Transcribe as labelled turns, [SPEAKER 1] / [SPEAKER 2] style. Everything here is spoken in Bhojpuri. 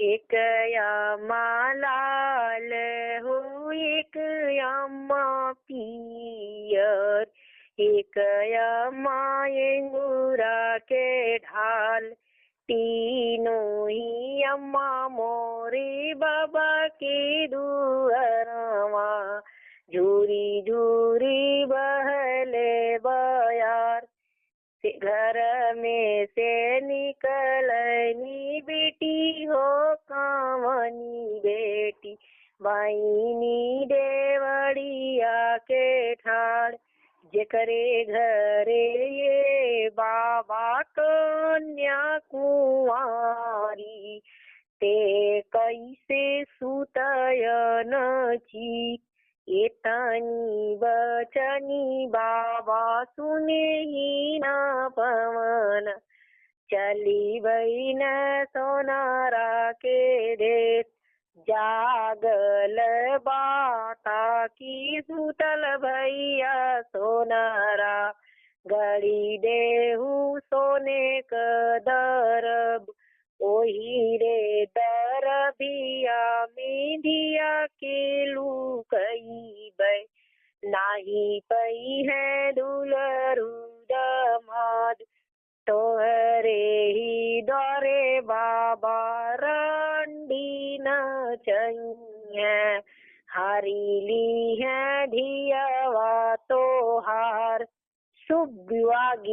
[SPEAKER 1] एक यामा लाल हो, एक यामा पियर, एक यामा एंगूरा के ढाल, तीनों ही अम्मा मोरे बाबा के दुअरवा, झूरी झूरी बहले बयार, घर में से निकलनी बेटी हो कामनी बेटी, बाईनी देवड़िया के ठाड़, जेकरे घरे ये बाबा कन्या कुंवारी, ते कैसे सुतयन ची, एतानी बचनी बाबा सुने ही ना पवन, चली बहीन सोनारा के देश, जागल बाता की सुतल भैया सोनारा, गड़ी देहू सोने क दरब, ओही रे दरबिया मेधिया के लुकई बै, नाही पई है दुलरू दमाद, तोहरे ही दौरे बाबा रंडी न चाहिए, हारी ली है धियावा तोहार, शुभ विवाह।